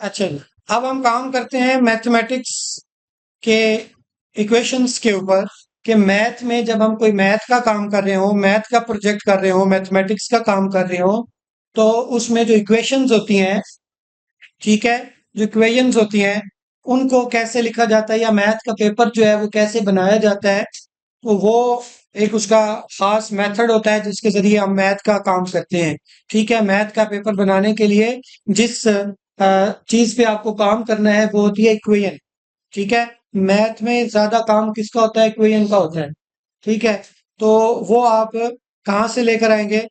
अच्छा जी, अब हम काम करते हैं मैथमेटिक्स के इक्वेशंस के ऊपर कि मैथ में जब हम कोई मैथ का काम कर रहे हो, मैथ का प्रोजेक्ट कर रहे हो, मैथमेटिक्स का काम कर रहे हो, तो उसमें जो इक्वेशंस होती हैं, ठीक है, जो इक्वेशंस होती हैं उनको कैसे लिखा जाता है या मैथ का पेपर जो है वो कैसे बनाया जाता है, तो वो एक उसका खास मेथड होता है जिसके जरिए हम मैथ का काम करते हैं। ठीक है, मैथ का पेपर बनाने के लिए जिस चीज पे आपको काम करना है वो होती है इक्वेशन। ठीक है, मैथ में ज्यादा काम किसका होता है? इक्वेशन का होता है। ठीक है, तो वो आप कहाँ से लेकर आएंगे?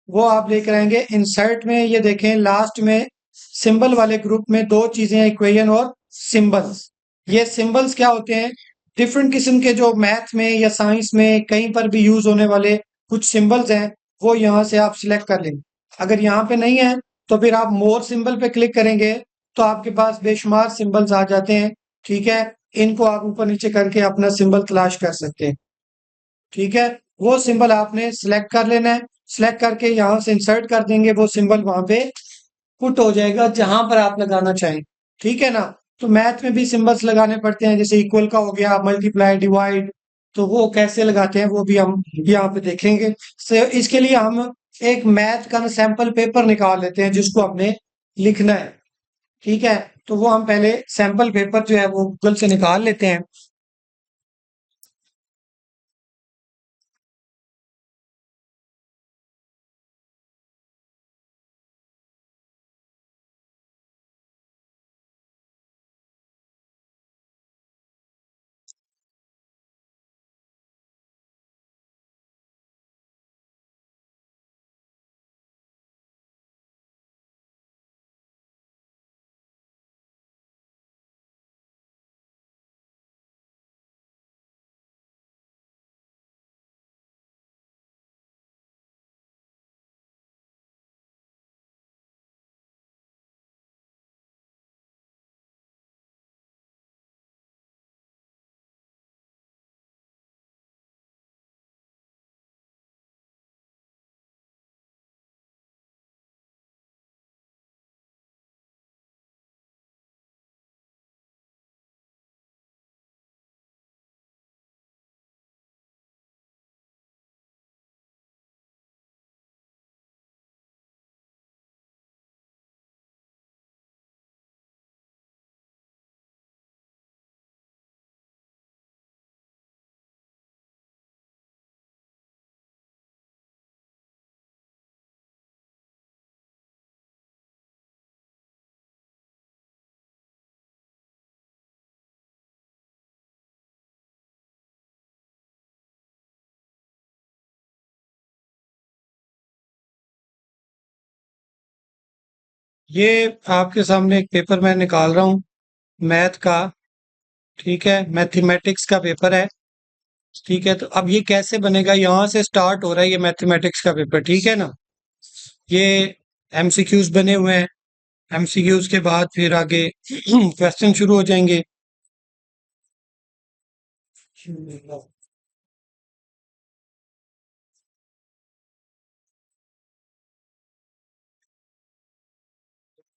वो आप लेकर आएंगे इंसर्ट में। ये देखें लास्ट में सिंबल वाले ग्रुप में दो चीजें हैं, इक्वेशन और सिंबल्स। ये सिंबल्स क्या होते हैं? डिफरेंट किस्म के जो मैथ में या साइंस में कहीं पर भी यूज होने वाले कुछ सिंबल्स हैं, वो यहाँ से आप सिलेक्ट कर लेंगे। अगर यहाँ पे नहीं है तो फिर आप मोर सिंबल पे क्लिक करेंगे तो आपके पास बेशुमार सिंबल्स आ जाते हैं। ठीक है, इनको आप ऊपर नीचे करके अपना सिंबल तलाश कर सकते हैं। ठीक है, वो सिंबल आपने सिलेक्ट कर लेना है। सिलेक्ट करके यहां से इंसर्ट कर देंगे, वो सिंबल वहां पे पुट हो जाएगा जहां पर आप लगाना चाहें। ठीक है ना? तो मैथ में भी सिंबल्स लगाने पड़ते हैं, जैसे इक्वल का हो गया, मल्टीप्लाई, डिवाइड, तो वो कैसे लगाते हैं वो भी हम यहाँ पे देखेंगे। इसके लिए हम एक मैथ का सैंपल पेपर निकाल लेते हैं जिसको हमने लिखना है। ठीक है, तो वो हम पहले सैंपल पेपर जो है वो गूगल से निकाल लेते हैं। ये आपके सामने एक पेपर मैं निकाल रहा हूँ मैथ का। ठीक है, मैथमेटिक्स का पेपर है। ठीक है, तो अब ये कैसे बनेगा? यहाँ से स्टार्ट हो रहा है ये मैथमेटिक्स का पेपर। ठीक है ना? ये एमसीक्यूज बने हुए हैं। एमसीक्यूज के बाद फिर आगे क्वेश्चन शुरू हो जाएंगे।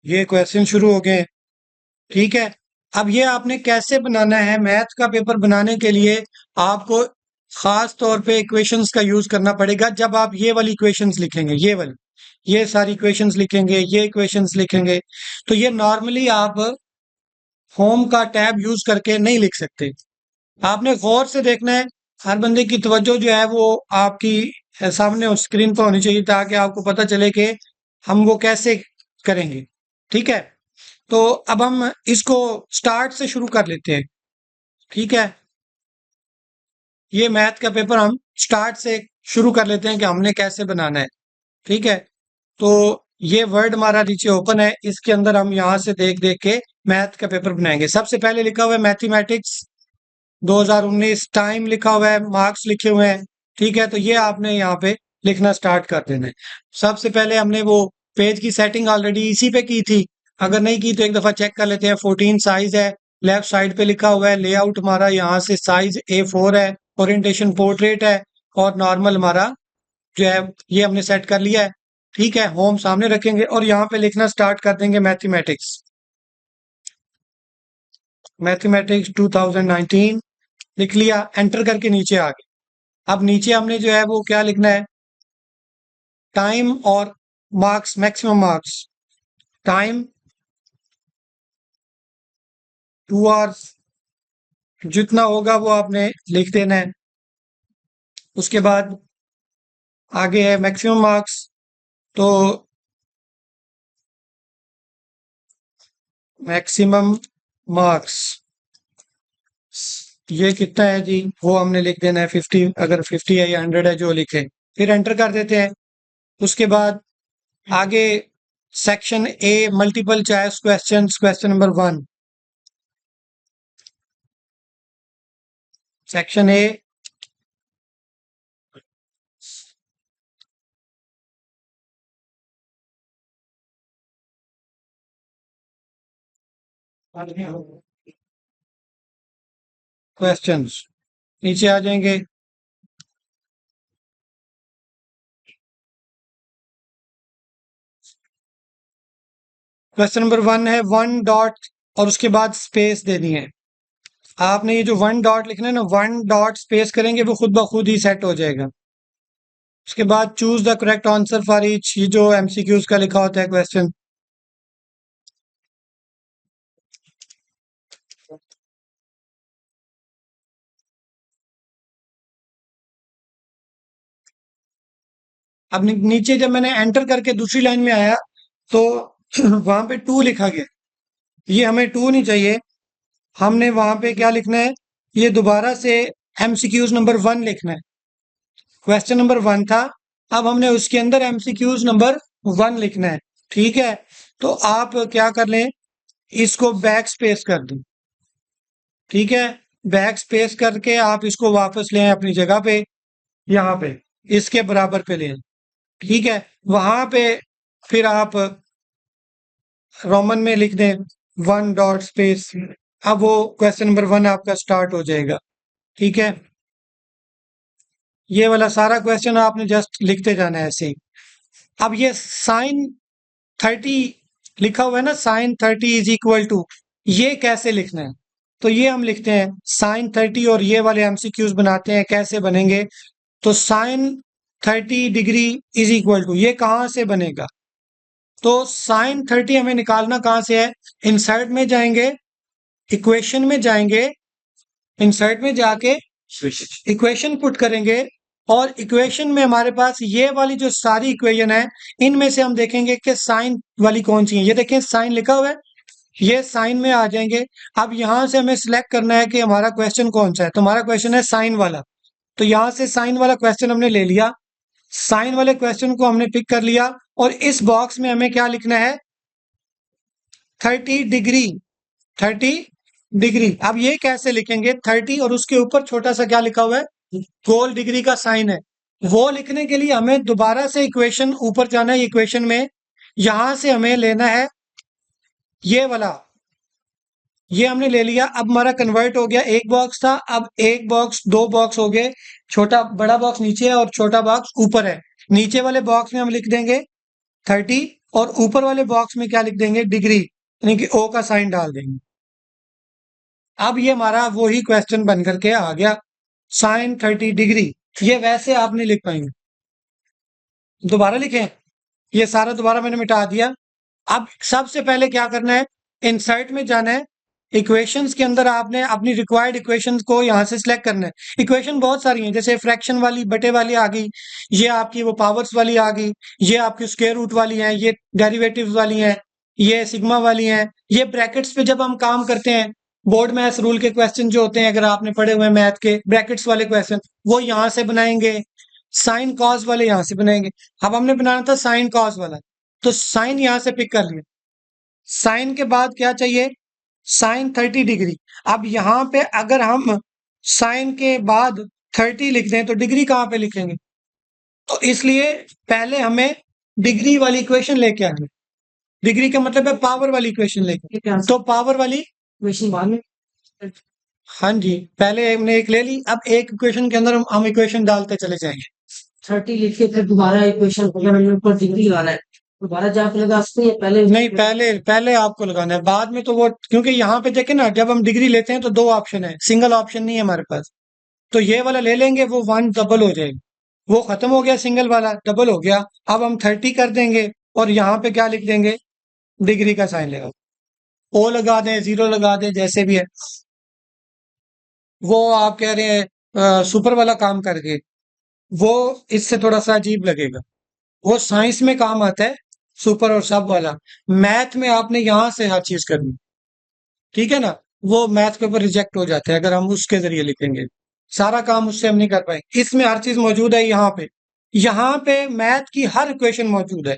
ये क्वेश्चन शुरू हो गए। ठीक है, अब ये आपने कैसे बनाना है? मैथ का पेपर बनाने के लिए आपको खास तौर पे इक्वेशंस का यूज करना पड़ेगा। जब आप ये वाली इक्वेशंस लिखेंगे, ये वाली, ये सारी इक्वेशंस लिखेंगे, ये इक्वेशंस लिखेंगे, तो ये नॉर्मली आप होम का टैब यूज करके नहीं लिख सकते। आपने गौर से देखना है। हर बंदे की तवज्जो जो है वो आपकी सामने स्क्रीन पर होनी चाहिए ताकि आपको पता चले कि हम वो कैसे करेंगे। ठीक है, तो अब हम इसको स्टार्ट से शुरू कर लेते हैं। ठीक है, ये मैथ का पेपर हम स्टार्ट से शुरू कर लेते हैं कि हमने कैसे बनाना है। ठीक है, तो ये वर्ड हमारा नीचे ओपन है, इसके अंदर हम यहाँ से देख देख के मैथ का पेपर बनाएंगे। सबसे पहले लिखा हुआ है मैथमेटिक्स 2019, टाइम लिखा हुआ है, मार्क्स लिखे हुए हैं। ठीक है, तो ये आपने यहाँ पे लिखना स्टार्ट कर देना है। सबसे पहले हमने वो पेज की सेटिंग ऑलरेडी इसी पे की थी। अगर नहीं की तो एक दफा चेक कर लेते हैं। 14 साइज है, लेफ्ट साइड पे लिखा हुआ है। लेआउट हमारा यहाँ से साइज A4 है, ओरिएंटेशन पोर्ट्रेट है, और नॉर्मल हमारा जो है ये हमने सेट कर लिया है। ठीक है, होम सामने रखेंगे और यहाँ पे लिखना स्टार्ट कर देंगे मैथमेटिक्स। मैथमेटिक्स 2019 लिख लिया, एंटर करके नीचे आ गए। अब नीचे हमने जो है वो क्या लिखना है, टाइम और marks, maximum marks, time 2 hours, जितना होगा वो आपने लिख देना है। उसके बाद आगे है मैक्सिमम मार्क्स, तो मैक्सिमम मार्क्स ये कितना है जी, वो हमने लिख देना है 50, अगर 50 है या 100 है जो लिखे, फिर एंटर कर देते हैं। उसके बाद आगे section A multiple choice question, question number 1, section A questions, नीचे आ जाएंगे। क्वेश्चन नंबर 1 है 1 डॉट और उसके बाद स्पेस देनी है। आपने ये जो 1 डॉट लिखना है ना, 1 डॉट स्पेस करेंगे वो खुद ब खुद ही सेट हो जाएगा। उसके बाद choose the correct answer for each, ये जो एमसीक्यूज का लिखा होता है क्वेश्चन। अब नीचे जब मैंने एंटर करके दूसरी लाइन में आया तो वहां पे 2 लिखा गया, ये हमें 2 नहीं चाहिए, हमने वहां पे क्या लिखना है, ये दोबारा से एमसीक्यूज नंबर 1 लिखना है। क्वेश्चन नंबर 1 था, अब हमने उसके अंदर एमसीक्यूज नंबर 1 लिखना है। ठीक है, तो आप क्या कर लें, इसको बैक स्पेस कर दें। ठीक है, बैक स्पेस करके आप इसको वापस लें अपनी जगह पे, यहाँ पे इसके बराबर पे लें। ठीक है, वहां पे फिर आप रोमन में लिख दें 1 डॉट स्पेस, अब वो क्वेश्चन नंबर 1 आपका स्टार्ट हो जाएगा। ठीक है, ये वाला सारा क्वेश्चन आपने जस्ट लिखते जाना है ऐसे ही। अब ये साइन 30 लिखा हुआ है ना, साइन 30 इज इक्वल टू, ये कैसे लिखना है, तो ये हम लिखते हैं साइन 30 और ये वाले एमसीक्यूज बनाते हैं, कैसे बनेंगे, तो sine 30 degree is equal to, ये कहां से बनेगा, तो साइन 30 हमें निकालना कहां से है, इंसर्ट में जाएंगे, इक्वेशन में जाएंगे, इंसर्ट में जाके इक्वेशन पुट करेंगे, और इक्वेशन में हमारे पास ये वाली जो सारी इक्वेशन है, इनमें से हम देखेंगे कि साइन वाली कौन सी है। ये देखें साइन लिखा हुआ है, ये साइन में आ जाएंगे। अब यहां से हमें सिलेक्ट करना है कि हमारा क्वेश्चन कौन सा है, तो हमारा क्वेश्चन है साइन वाला, तो यहां से साइन वाला क्वेश्चन हमने ले लिया, साइन वाले क्वेश्चन को हमने पिक कर लिया, और इस बॉक्स में हमें क्या लिखना है, 30 डिग्री, 30 डिग्री। अब ये कैसे लिखेंगे, 30 और उसके ऊपर छोटा सा क्या लिखा हुआ है, गोल डिग्री का साइन है, वो लिखने के लिए हमें दोबारा से इक्वेशन ऊपर जाना है, इक्वेशन में यहां से हमें लेना है ये वाला, ये हमने ले लिया। अब हमारा कन्वर्ट हो गया, एक बॉक्स था अब एक बॉक्स, 2 बॉक्स हो गए, छोटा बड़ा बॉक्स नीचे है और छोटा बॉक्स ऊपर है। नीचे वाले बॉक्स में हम लिख देंगे 30 और ऊपर वाले बॉक्स में क्या लिख देंगे, डिग्री, यानी कि ओ का साइन डाल देंगे। अब ये हमारा वही क्वेश्चन बन करके आ गया, साइन 30 डिग्री, ये वैसे आप नहीं लिख पाएंगे, दोबारा लिखें, ये सारा दोबारा मैंने मिटा दिया। अब सबसे पहले क्या करना है, इंसर्ट में जाना है, इक्वेशंस के अंदर आपने अपनी रिक्वायर्ड इक्वेशंस को यहां से सिलेक्ट करना है। इक्वेशन बहुत सारी हैं, जैसे फ्रैक्शन वाली बटे वाली आ गई, ये आपकी वो पावर्स वाली आ गई, ये आपकी स्क्वायर रूट वाली हैं, ये डेरिवेटिव्स वाली हैं, ये सिग्मा वाली हैं, ये ब्रैकेट्स पे जब हम काम करते हैं, बोर्ड मैथ्स रूल के क्वेश्चन जो होते हैं, अगर आपने पढ़े हुए हैं मैथ के ब्रैकेट्स वाले क्वेश्चन, वो यहां से बनाएंगे, साइन कॉस वाले यहां से बनाएंगे। अब हमने बनाना था साइन कॉस वाला, तो साइन यहां से पिक कर लिया, साइन के बाद क्या चाहिए, साइन 30 डिग्री। अब यहां पे अगर हम साइन के बाद 30 लिख दें तो डिग्री कहां पे लिखेंगे, तो इसलिए पहले हमें डिग्री वाली इक्वेशन लेके आनी, डिग्री का मतलब है पावर वाली इक्वेशन लेके, तो पावर वाली इक्वेशन बाद में, हाँ जी, पहले हमने एक ले ली, अब एक इक्वेशन के अंदर हम इक्वेशन डालते चले जाएंगे। 30 लिख के फिर दोबारा इक्वेशन, अगर हमें ऊपर डिग्री लाना है दोबारा जाके लगा सकते हैं या पहले नहीं, पहले पहले आपको लगाना है, बाद में तो वो, क्योंकि यहाँ पे देखे ना, जब हम डिग्री लेते हैं तो दो ऑप्शन है, सिंगल ऑप्शन नहीं है हमारे पास। तो ये वाला ले लेंगे, वो वन डबल हो जाएगी, वो खत्म हो गया, सिंगल वाला डबल हो गया। अब हम 30 कर देंगे और यहाँ पे क्या लिख देंगे, डिग्री का साइन लगा, ओ लगा दें, जीरो लगा दें, जैसे भी है। वो आप कह रहे हैं सुपर वाला काम करके, वो इससे थोड़ा सा अजीब लगेगा। वो साइंस में काम आता है, सुपर और सब वाला। मैथ में आपने यहां से हर चीज करनी, ठीक है ना। वो मैथ पेपर रिजेक्ट हो जाते हैं अगर हम उसके जरिए लिखेंगे, सारा काम उससे हम नहीं कर पाएंगे। इसमें हर चीज मौजूद है यहाँ पे। यहाँ पे मैथ की हर इक्वेशन मौजूद है,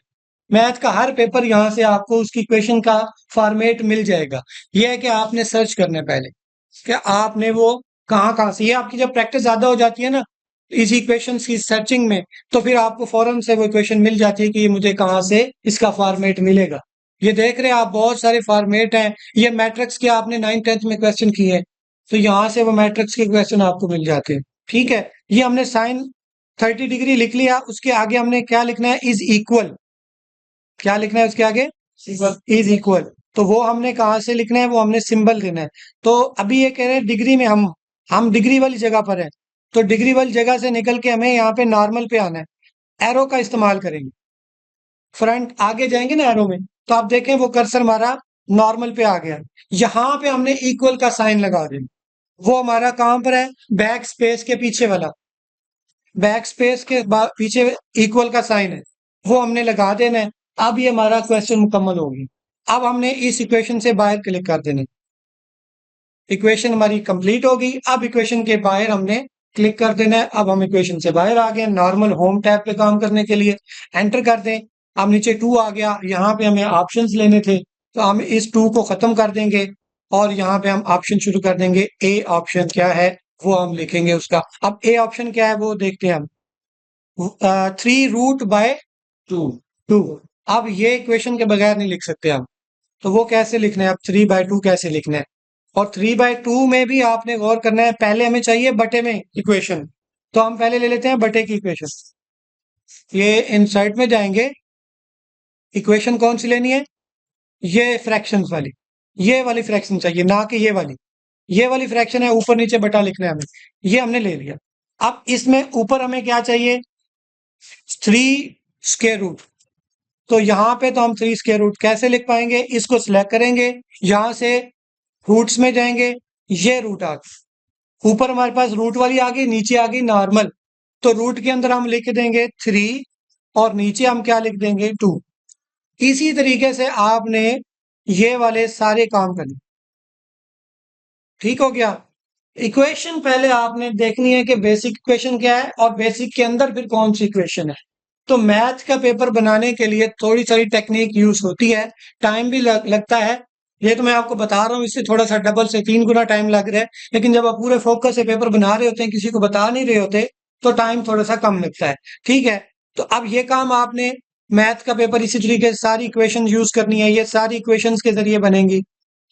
मैथ का हर पेपर यहाँ से आपको उसकी इक्वेशन का फॉर्मेट मिल जाएगा। यह है कि आपने सर्च करना है पहले, कि आपने वो कहाँ कहाँ से, ये आपकी जब प्रैक्टिस ज्यादा हो जाती है ना इस इक्वेशंस की सर्चिंग में, तो फिर आपको फौरन से वो इक्वेशन मिल जाती है कि ये मुझे कहाँ से इसका फॉर्मेट मिलेगा। ये देख रहे हैं आप, बहुत सारे फॉर्मेट हैं। ये मैट्रिक्स के आपने 9th 10th में क्वेश्चन किए हैं, तो यहाँ से वो मैट्रिक्स के क्वेश्चन आपको मिल जाते हैं। ठीक है, ये हमने साइन 30 डिग्री लिख लिया, उसके आगे हमने क्या लिखना है, इज इक्वल। क्या लिखना है उसके आगे, इज इक्वल। तो वो हमने कहाँ से लिखना है, वो हमने सिंबल देना है। तो अभी ये कह रहे हैं डिग्री में हम डिग्री वाली जगह पर है, तो डिग्री वाली जगह से निकल के हमें यहाँ पे नॉर्मल पे आना है, एरो का इस्तेमाल करेंगे। फ्रंट आगे जाएंगे ना एरो में, तो आप देखें वो कर्सर हमारा नॉर्मल पे आ गया। यहाँ पे हमने इक्वल का साइन लगा देना। वो हमारा कहां पर है, बैक स्पेस के पीछे वाला, बैक स्पेस के पीछे इक्वल का साइन है, वो हमने लगा देना है। अब ये हमारा क्वेश्चन मुकम्मल होगी। अब हमने इस इक्वेशन से बाहर क्लिक कर देना, इक्वेशन हमारी कंप्लीट होगी। अब इक्वेशन के बाहर हमने क्लिक कर देना है। अब हम इक्वेशन से बाहर आ गए, नॉर्मल होम टैब पे काम करने के लिए एंटर कर दें। अब नीचे 2 आ गया, यहाँ पे हमें ऑप्शंस लेने थे, तो हम इस 2 को खत्म कर देंगे और यहाँ पे हम ऑप्शन शुरू कर देंगे। ए ऑप्शन क्या है वो हम लिखेंगे उसका। अब ए ऑप्शन क्या है वो देखते हैं हम, 3√/2। अब ये इक्वेशन के बगैर नहीं लिख सकते हम, तो वो कैसे लिखना है, अब 3/2 कैसे लिखना है। और 3/2 में भी आपने गौर करना है, पहले हमें चाहिए बटे में इक्वेशन, तो हम पहले ले लेते हैं बटे की इक्वेशन। ये इनसाइड में जाएंगे, इक्वेशन कौन सी लेनी है, ये फ्रैक्शंस वाली, ये वाली फ्रैक्शन चाहिए, ना कि ये वाली फ्रैक्शन है, ऊपर नीचे बटा लिखना है हमें, ये हमने ले लिया। अब इसमें ऊपर हमें क्या चाहिए, 3 स्क्वायर रूट। तो यहाँ पे तो हम 3 स्क्वायर रूट कैसे लिख पाएंगे, इसको सिलेक्ट करेंगे, यहां से रूट्स में जाएंगे, ये रूट आ गई, ऊपर हमारे पास रूट वाली आ गई, नीचे आ गई नॉर्मल। तो रूट के अंदर हम लिख देंगे 3 और नीचे हम क्या लिख देंगे 2। इसी तरीके से आपने ये वाले सारे काम करने, ठीक हो गया। इक्वेशन पहले आपने देखनी है कि बेसिक इक्वेशन क्या है और बेसिक के अंदर फिर कौन सी इक्वेशन है। तो मैथ का पेपर बनाने के लिए थोड़ी सारी टेक्निक यूज होती है, टाइम भी लगता है। ये तो मैं आपको बता रहा हूँ, इससे थोड़ा सा डबल से 3 गुना टाइम लग रहा है, लेकिन जब आप पूरे फोकस से पेपर बना रहे होते हैं, किसी को बता नहीं रहे होते, तो टाइम थोड़ा सा कम लगता है। ठीक है, तो अब ये काम आपने, मैथ का पेपर इसी तरीके से सारी इक्वेशन यूज करनी है, ये सारी इक्वेशंस के जरिए बनेंगी।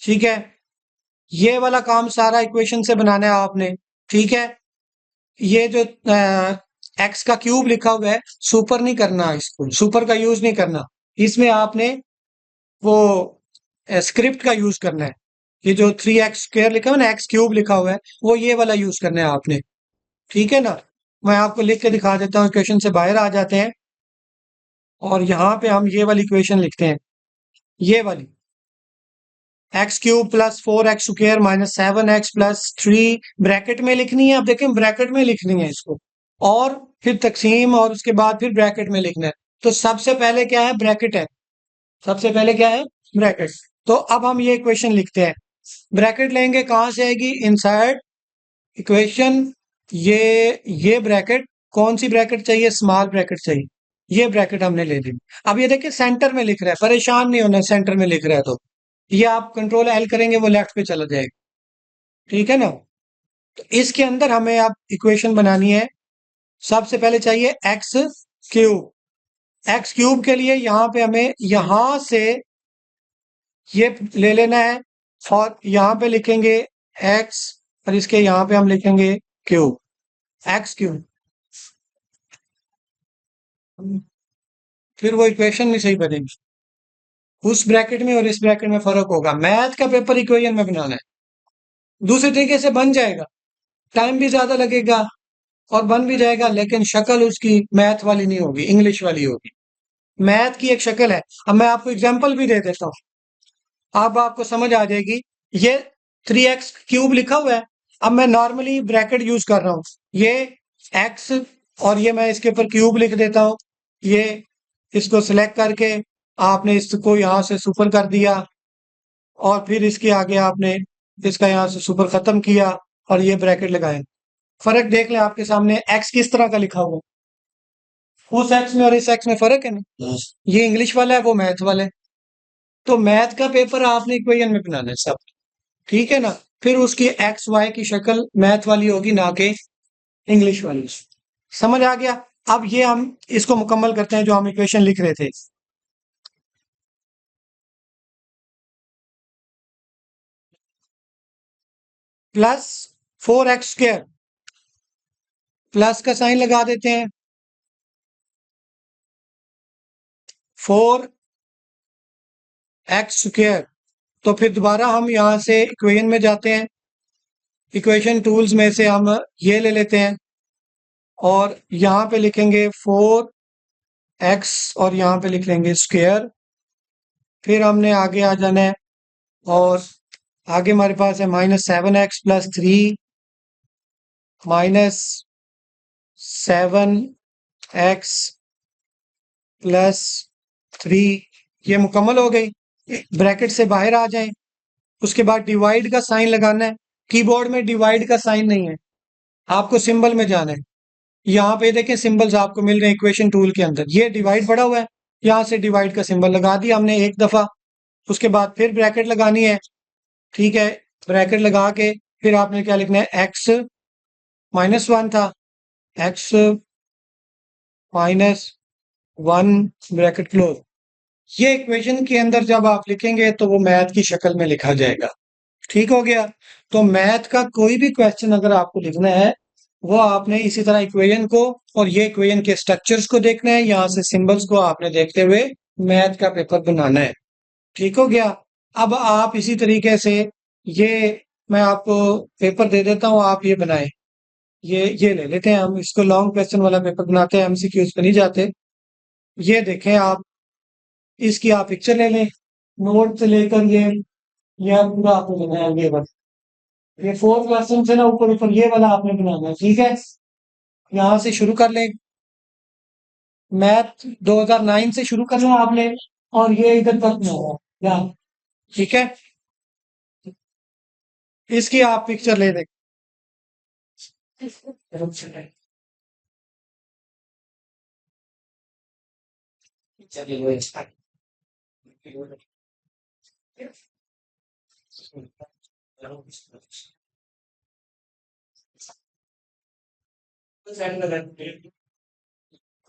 ठीक है, ये वाला काम सारा इक्वेशन से बनाना है आपने। ठीक है, ये जो एक्स का क्यूब लिखा हुआ है, सुपर नहीं करना, इसको सुपर का यूज नहीं करना, इसमें आपने वो स्क्रिप्ट का यूज करना है। ये जो 3x² लिखा हुआ है ना, एक्स क्यूब लिखा हुआ है, वो ये वाला यूज करना है आपने। ठीक है ना, मैं आपको लिख के दिखा देता हूँ। इक्वेशन से बाहर आ जाते हैं और यहाँ पे हम ये वाली इक्वेशन लिखते हैं, ये वाली, x³ + 4x² - 7x + 3 ब्रैकेट में लिखनी है। अब देखें ब्रैकेट में लिखनी है इसको, और फिर तकसीम, और उसके बाद फिर ब्रैकेट में लिखना है। तो सबसे पहले क्या है, ब्रैकेट है, सबसे पहले क्या है, ब्रैकेट। तो अब हम ये इक्वेशन लिखते हैं, ब्रैकेट लेंगे, कहां से आएगी, इनसाइड इक्वेशन। ये ब्रैकेट, कौन सी ब्रैकेट चाहिए, स्मॉल ब्रैकेट चाहिए, ये ब्रैकेट हमने ले ली। अब ये देखिए सेंटर में लिख रहा है, परेशान नहीं होना, सेंटर में लिख रहा है तो ये आप कंट्रोल L करेंगे वो लेफ्ट पे चला जाएगा। ठीक है ना, तो इसके अंदर हमें आप इक्वेशन बनानी है। सबसे पहले चाहिए x³ x³ के लिए यहां पे हमें यहां से ये ले लेना है, और यहां पे लिखेंगे x, और इसके यहां पे हम लिखेंगे क्यूब, x³ फिर वो इक्वेशन नहीं सही बनेगी। उस ब्रैकेट में और इस ब्रैकेट में फर्क होगा। मैथ का पेपर इक्वेशन में बनाना है। दूसरे तरीके से बन जाएगा, टाइम भी ज्यादा लगेगा और बन भी जाएगा, लेकिन शक्ल उसकी मैथ वाली नहीं होगी, इंग्लिश वाली होगी। मैथ की एक शक्ल है। अब मैं आपको एग्जांपल भी दे देता हूँ, अब आपको समझ आ जाएगी। ये 3x³ लिखा हुआ है। अब मैं नॉर्मली ब्रैकेट यूज कर रहा हूं, ये x और ये मैं इसके ऊपर क्यूब लिख देता हूं। ये इसको सिलेक्ट करके आपने इसको यहां से सुपर कर दिया और फिर इसके आगे आपने इसका यहां से सुपर खत्म किया और ये ब्रैकेट लगाए। फर्क देख लें आपके सामने, x किस तरह का लिखा हुआ है। उस x में और इस x में फर्क है ना। ये इंग्लिश वाला है, वो मैथ वाला है। तो मैथ का पेपर आपने इक्वेशन में बनाना है सब, ठीक है ना। फिर उसकी एक्स वाई की शक्ल मैथ वाली होगी, ना कि इंग्लिश वाली। समझ आ गया। अब ये हम इसको मुकम्मल करते हैं जो हम इक्वेशन लिख रहे थे। +4x², प्लस का साइन लगा देते हैं। 4x², तो फिर दोबारा हम यहां से इक्वेशन में जाते हैं। इक्वेशन टूल्स में से हम ये ले लेते हैं और यहां पे लिखेंगे 4x और यहां पे लिख लेंगे स्क्वायर। फिर हमने आगे आ जाना है और आगे हमारे पास है -7x+3 -7x+3, ये मुकम्मल हो गई। ब्रैकेट से बाहर आ जाएं। उसके बाद डिवाइड का साइन लगाना है। कीबोर्ड में डिवाइड का साइन नहीं है, आपको सिंबल में जाना है। यहाँ पे देखें सिंबल्स आपको मिल रहे हैं इक्वेशन टूल के अंदर, ये डिवाइड पड़ा हुआ है, यहाँ से डिवाइड का सिंबल लगा दिया हमने एक दफा। उसके बाद फिर ब्रैकेट लगानी है, ठीक है। ब्रैकेट लगा के फिर आपने क्या लिखना है, x-1 था, x-1 ब्रैकेट क्लोज। ये इक्वेशन के अंदर जब आप लिखेंगे तो वो मैथ की शक्ल में लिखा जाएगा। ठीक हो गया। तो मैथ का कोई भी क्वेश्चन अगर आपको लिखना है, वो आपने इसी तरह इक्वेशन को और ये इक्वेशन के स्ट्रक्चर्स को देखना है, यहां से सिंबल्स को आपने देखते हुए मैथ का पेपर बनाना है। ठीक हो गया। अब आप इसी तरीके से ये, मैं आपको पेपर दे देता हूं, आप ये बनाएं। ये ले लेते हैं हम, इसको लॉन्ग क्वेश्चन वाला पेपर बनाते हैं, एमसीक्यूज पे नहीं जाते। ये देखें आप, इसकी आप पिक्चर ले लें, नोट से लेकर ये आप पूरा आपको बनाया ये बस। ये 4 क्वेश्चन है ना, ऊपर ऊपर ये वाला आपने बनाना है, ठीक है। यहां से शुरू कर लें। मैथ 2009 से शुरू करना है आपने और ये इधर तक में होगा यहाँ, ठीक है। इसकी आप पिक्चर ले लें। चलिए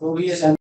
वो भी है।